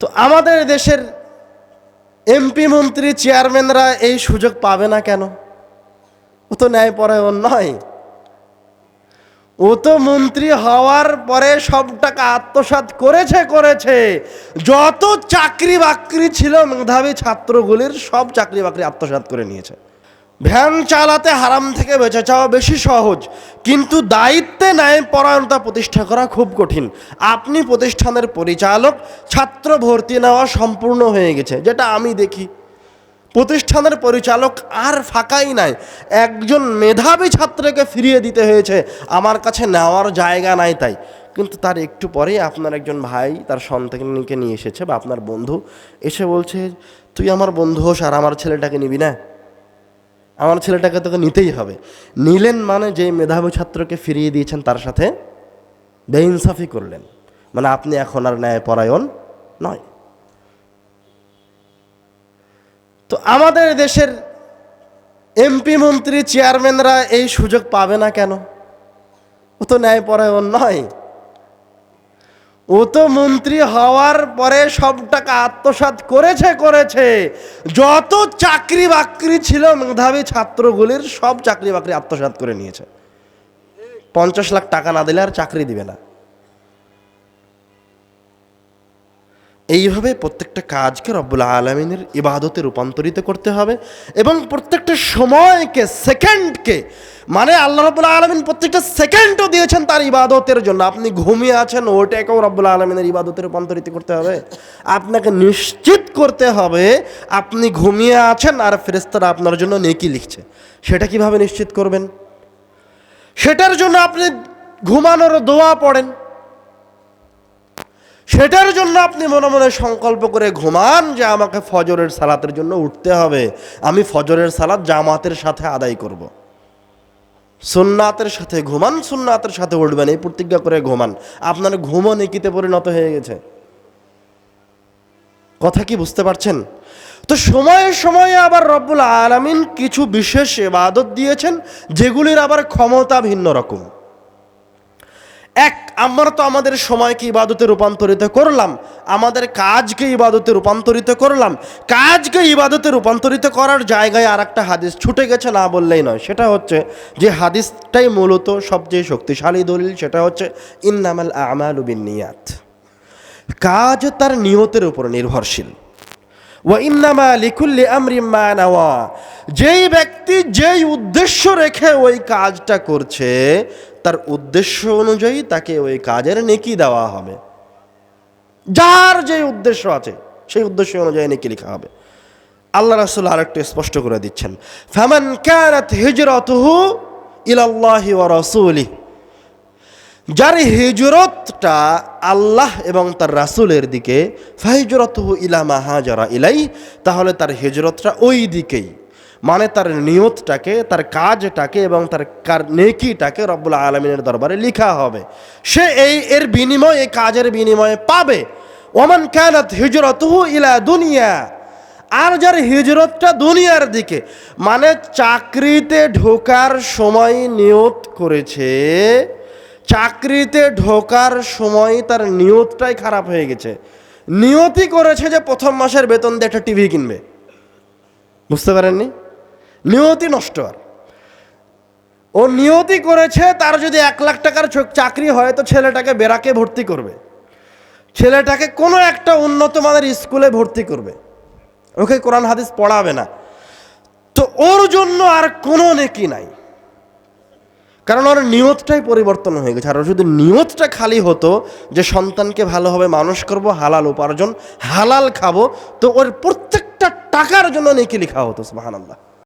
তো আমাদের দেশের এমপি মন্ত্রী চেয়ারম্যানরা এই সুযোগ পাবে না কেন? ও তো ন্যায়পরায়ণ নয়। ও তো মন্ত্রী হওয়ার পরে সব টাকা আত্মসাৎ করেছে। যত চাকরি বাকরি ছিল মেধাবী ছাত্রগুলির সব চাকরি বাকরি আত্মসাৎ করে নিয়েছে। ভ্যান চালাতে হারাম থেকে বেঁচে যাওয়া বেশি সহজ, কিন্তু দায়িত্বে ন্যায়পরায়ণতা প্রতিষ্ঠা করা খুব কঠিন। আপনি প্রতিষ্ঠানের পরিচালক, ছাত্র ভর্তি নেওয়া সম্পূর্ণ হয়ে গেছে, যেটা আমি দেখি। প্রতিষ্ঠানের পরিচালক আর ফাঁকাই নাই, একজন মেধাবী ছাত্রকে ফিরিয়ে দিতে হয়েছে, আমার কাছে নেওয়ার জায়গা নাই তাই। কিন্তু তার একটু পরেই আপনার একজন ভাই তার সন্তানকে নিয়ে এসেছে, বা আপনার বন্ধু এসে বলছে, তুই আমার বন্ধু হোস আর আমার ছেলেটাকে নিবি না? আমার ছেলেটাকে তোকে নিতেই হবে। নিলেন মানে যেই মেধাবী ছাত্রকে ফিরিয়ে দিয়েছেন তার সাথে বেইনসাফি করলেন, মানে আপনি এখন আর ন্যায়পরায়ণ নয়। তো আমাদের দেশের এমপি মন্ত্রী চেয়ারম্যানরা এই সুযোগ পাবে না কেন? ও তো ন্যায়পরায়ণ নয়। ও তো মন্ত্রী হওয়ার পরে সব টাকা আত্মসাৎ করেছে। যত চাকরি বাকরি ছিল মেধাবী ছাত্রগুলির সব চাকরি বাকরি আত্মসাৎ করে নিয়েছে। 50 লাখ টাকা না দিলে আর চাকরি দিবে না। এইভাবে প্রত্যেকটা কাজকে রব্বুল আলামিনের ইবাদতে রূপান্তরিত করতে হবে, এবং প্রত্যেকটা সময়কে, সেকেন্ডকে, মানে আল্লাহ রব্বুল আলামিন প্রত্যেকটা সেকেন্ডও দিয়েছেন তার ইবাদতের জন্য। আপনি ঘুমিয়ে আছেন, ওটাকেও রব্বুল আলামিনের ইবাদতে রূপান্তরিত করতে হবে। আপনাকে নিশ্চিত করতে হবে আপনি ঘুমিয়ে আছেন আর ফেরেশতারা আপনার জন্য নেকি লিখছে। সেটা কিভাবে নিশ্চিত করবেন? সেটার জন্য আপনি ঘুমানোর দোয়া পড়েন, সেটার জন্য আপনি মনে মনে সংকল্প করে ঘুমান যে আমাকে ফজরের সালাতের জন্য উঠতে হবে, আমি ফজরের সালাত জামাতের সাথে আদায় করব। সুন্নাতের সাথে ঘুমান, সুন্নাতের সাথে উঠবেন, এই প্রতিজ্ঞা করে ঘুমান। আপনার ঘুমও নেকিতে পরিণত হয়ে গেছে। কথা কি বুঝতে পারছেন? তো সময়ে সময়ে আবার রব্বুল আলামিন কিছু বিশেষ ইবাদত দিয়েছেন, যেগুলির আবার ক্ষমতা ভিন্ন রকম। আমরা তো আমাদের সময়কে ইবাদতে রূপান্তরিত করলাম, আমাদের কাজকে ইবাদতে রূপান্তরিত করলাম। কাজকে ইবাদতে রূপান্তরিত করার জায়গায় আর একটা হাদিস ছুটে গেছে, না বললেই নয়। সেটা হচ্ছে যে হাদিসটাই মূলত সবচেয়ে শক্তিশালী দলিল, সেটা হচ্ছে ইন্নামাল আমালু বিন্নিয়াত। কাজ তার নিয়তের উপর নির্ভরশীল। ওয়া ইন্নামা লিকুল্লি আমরিন মা নাওয়া। যেই ব্যক্তি যেই উদ্দেশ্য রেখে ওই কাজটা করছে, তার উদ্দেশ্য অনুযায়ী তাকে ওই কাজের নেকি দেওয়া হবে। যার যে উদ্দেশ্য আছে সেই উদ্দেশ্য অনুযায়ী নেকি লেখা হবে। আল্লাহ রাসূল আরেকটু স্পষ্ট করে দিচ্ছেন, ফামান কানাত হিজরাতুহু ইলাল্লাহি ওয়া রাসূলিহি। যার হিজরতটা আল্লাহ এবং তার রাসূলের দিকে, ফাহিজরাতুহু ইলা মা হাজারা ইলাই, তাহলে তার হিজরতটা ওই দিকেই, মানে তার নিয়তটাকে, তার কাজটাকে এবং তার নেকিটাকে রব্বুল আলামিনের দরবারে লেখা হবে। সে এর বিনিময়ে, এই কাজের বিনিময়ে পাবে। ওমান কানাত হিজরাতুহু ইলা দুনিয়া। আর যার হিজরতটা দুনিয়ার দিকে, মানে চাকরিতে ঢোকার সময় নিয়ত করেছে, চাকরিতে ঢোকার সময় তার নিয়তটাই খারাপ হয়ে গেছে। নিয়তই করেছে যে প্রথম মাসের বেতন দিয়ে একটা টিভি কিনবে, বুঝতে পারেননি? নিয়তি নষ্ট। আর ও নিয়তি করেছে তার যদি 1 লাখ টাকার চাকরি হয় তো ছেলেটাকে বেরাকে ভর্তি করবে, ছেলেটাকে কোনো একটা উন্নত মানের স্কুলে ভর্তি করবে, ওকে কোরআন হাদিস পড়াবে না। তো ওর জন্য আর কোনো নেকি নাই, কারণ ওর নিয়তটাই পরিবর্তন হয়ে গেছে। আর যদি নিয়তটা খালি হতো যে সন্তানকে ভালোভাবে মানুষ করব, হালাল উপার্জন, হালাল খাবো, তো ওর প্রত্যেকটা টাকার জন্য নেকি লেখা হতো। সুবহানাল্লাহ।